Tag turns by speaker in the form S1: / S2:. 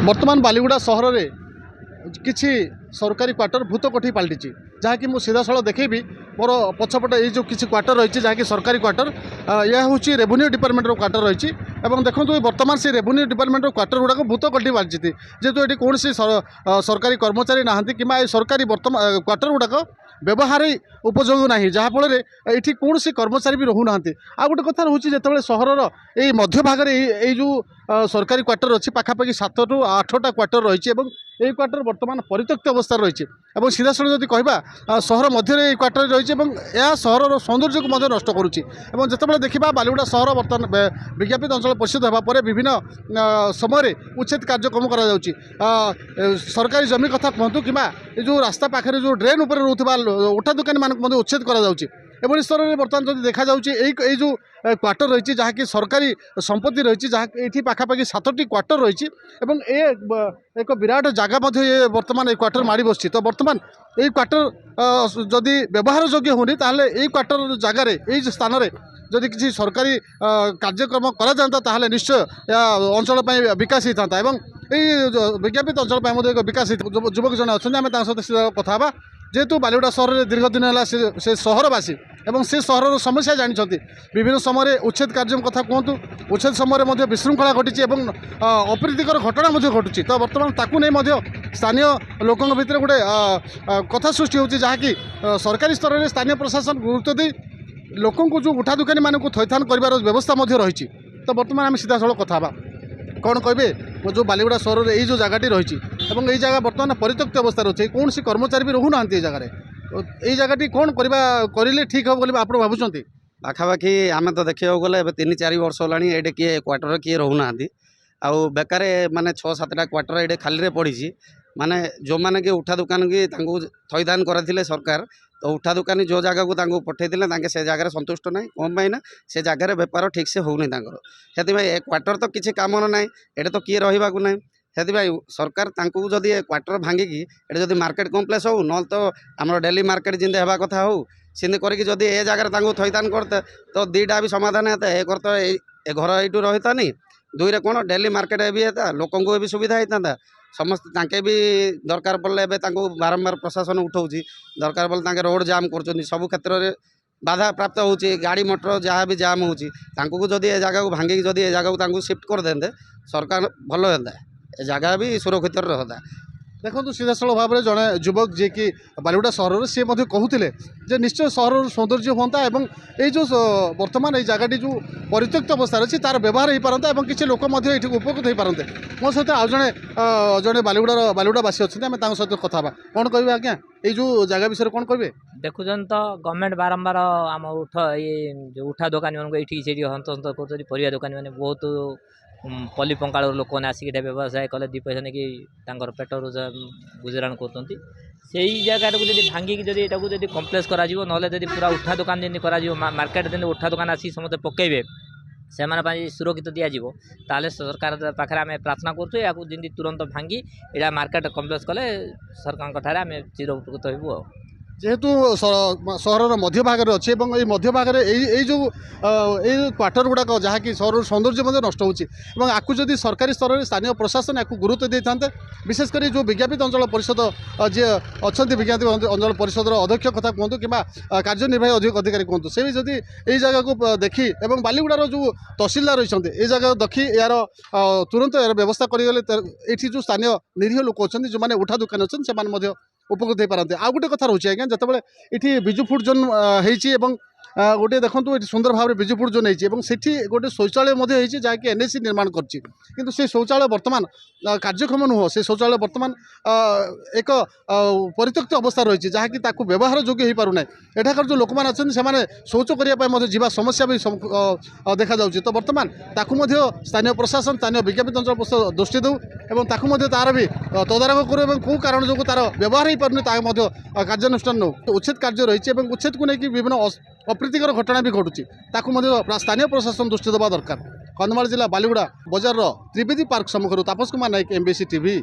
S1: बर्तमान बालीगुड़ा सहर में किसी सरकारी क्वार्टर भूत कोठी पलटि जहाँकि मुझे सीधासल देखेबी मोर पछपटे ये जो किसी क्वार्टर रही जहाँकि सरकारी क्वार्टर यह हूँ रेवेन्यू डिपार्टमेंटर क्वार्टर रही देखो बर्तमान से रेवेन्यू डिपार्टमेंटर क्वार्टर गुड़ाक भूत कोठी पलटि जेहेतु ये कौन सरकारी कर्मचारी नहांती कि सरकारी बर्तमान क्वार्टर गुड़ाक व्यवहार उपयोग ना जहाँफल ये कौन कर्मचारी भी रोना आ गोटे कथा रोचे जो सहर ये मध्य भाग में जो सरकारी क्वार्टर अच्छी पाखापाखि 7 ରୁ 8टा क्वार्टर रही यही क्वार्टर बर्तमान परित्यक्त अवस्था रही सीधा साल जब कह सहर मध्य क्वार्टर रही सहर सौंदर्य को नष्ट करुच्ची जिते देखा बालीगुड़ा सहर बर्तमान विज्ञापित अंचल परिषद होगापर विभिन्न समय उच्छेद कार्यक्रम कर सरकारी जमी कथा कहतु कि जो रास्ता पाखे जो ड्रेन उपर रोकवा उठा दुकानी मानक उच्छेद कर स्तर में बर्तमान जो देखा जाए जो क्वार्टर रही जहाँकि सरकारी संपत्ति रही जहाँ ये पाखापाखि 7टी क्वार्टर रही एक विराट जगह ये बर्तमान ये क्वार्टर माड़ी बस तो बर्तमान ये क्वार्टर जदि व्यवहार योग्य होनी ताहले ये क्वार्टर जगार ये स्थान में जदि किसी सरकारी कार्यक्रम करा निश्चय अंचल विकास होता है विज्ञापित अंचल विकास युवक जन अच्छा आम सहित कथा जेहेतु बालीगुड़ा सहर में दीर्घ दिन है से सहरवासी एवं से सहर समस्या जानते विभिन्न समय उच्छेद कार्य कथा कहतु उच्छेद समय विशृंखला घटी अप्रीतिकर घटना घटुची तो बर्तमान ताकू नहीं स्थानीय लोकों भितर गोटे कथा सृष्टि होती जहाँकि सरकारी स्तर में स्थानीय प्रशासन गुरुत्व दे लोकों को जो उठा दुकानी मानक थैथान कर व्यवस्था रही तो बर्तमान आम सीधा सड़क कथा कौन कहे जो बालीगुड़ा सहर में यही जो जगह रही ये जगह बर्तमान परित्यक्त अवस्था रही कौन सी कर्मचारी भी रोना ये जगह ये जगह कौन करें ठीक हम बोले आप भावुं
S2: पाखापाखि आम तो देखा गले 3-4 वर्ष होगा ये किए क्वार्टर किए रोना आउ बेकार माने 6-7टा क्वार्टर ये खाली पड़ी माने जो मैंने कि उठा दुकान की थैथान करते सरकार तो उठा दुकानी जो जगह को पठे से जगह संतुष्ट ना कौन पाई ना से जगह बेपार ठीक से होनी से क्वार्टर तो किसी काम ना ये तो किए रहा ना से सरकार जदि क्वार्टर भांगिकी ये जब मार्केट कम्प्लेक्स हो न तो आम डेली मार्केट जिंदे हवा कथा हो सिंदे करके जदि ए जगह थैथान करते तो 2टा भी समाधान होता है एक तो ए घर यू रहीता नहीं 2 रे कौन डेली मार्केट भी होता लोकों को भी सुविधा होता समस्त तांके भी दरकार पड़े बारंबार प्रशासन उठाऊँगी दरकार पड़े रोड जाम कर सब क्षेत्र में बाधा प्राप्त हो गाड़ी मोटर जहाँ भी जाम हो जदि ए जगह को भांगिकी जदि ए जगह को शिफ्ट कर देते सरकार भल होता ए जगह भी सुरक्षित रहता
S1: देखो सीधा साल भाव में जड़े युवक जी कि बालीगुड़ा सहर में सी कहते निश्चय सहर सौंदर्य होता है ये जो बर्तमान ये जगह जो परित्यक्त अवस्था अच्छी तार व्यवहार हो पारता और किसी लोक ये उपकृत हो पारते मो सहित आउ जड़े जड़े बालीगुड़ावासी अच्छे आम सहित कथा कौन कहे आज्ञा ये जो जगह विषय कौन कहे
S3: देखुन तो गवर्नमेंट बारंबार आम ये जो उठा दुकानी मानक ये हंत हंत कर परिया दुकानी मैंने बहुत पल्ली पंकाल लोक मैंने आसिक व्यवसाय कले 2 पैसा नहीं पेट गुजराण कर जगह को जब भांगिकी जब यहाँ कम्प्लेक्स करा ना पूरा उठा दुकान जमी कर मार्केट जमी उठा दुकान आसी समस्त पकड़े से सुरक्षित दिज्व ताले सरकार पाखे आम प्रार्थना करें तुरंत भांगी यहाँ मार्केट कम्प्लेक्स कले सरकार आम चिर उपकृत हो
S1: जेहेतु सहर मध्य भाग में अच्छे ये मध्य भाग में यही जो क्वार्टर गुड़ाक जहाँकि सहर सौंदर्य नष्ट होगा आपको जदि सरकारी स्तर में स्थानीय प्रशासन आपको गुरुत्व दे था विशेषकर जो विज्ञापित अंचल परिषद जी अच्छा विज्ञापित अंचल परिषद अध्यक्ष कथा कहतु कि कार्यनिर्वाही अधिकारी कहतु से भी जदि यही जगह को देखी और बालीगुड़ार जो तहसिलदार रही ये जगह देखी यार तुरंत यार व्यवस्था करगले ये जो स्थानीय निरीह लोक अच्छा जो मैंने उठा दुकान अच्छे से उपकृत हो पारते आ गोटे कथा रोचे आज्ञा जिते ये बिजु फूड जोन होती गोटे देखो ये सुंदर भाव में बिजु फूड जोन होती गोटे शौचालय जहाँकि एनएसी निर्माण कर से शौचालय बर्तमान कार्यक्षम नुह से शौचालय बर्तमान एक परित्यक्त अवस्था रही जहाँकि व्यवहार योग्य हो पारना एठाकर जो लोक मैंने अच्छा से शौच करने जा समस्या भी देखा जाऊँगी तो बर्तमान ताकू स्थानीय प्रशासन स्थानीय विज्ञापित अंचल दृष्टि दौ और तार भी तदारख करूँ कौ कारण जो तार व्यवहार हो पारनी कार्यानुष्ठान नौ उच्छेद कार्य रही उच्छेद को लेकिन विभिन्न अप्रीतिकर घटना भी घटुची स्थानीय प्रशासन दृष्टि देवा दरकार कंधमाल जिला बालीगुड़ा बजार त्रिवेदी पार्क सम्मुखर तापस कुमार नायक एमबीसी टीवी।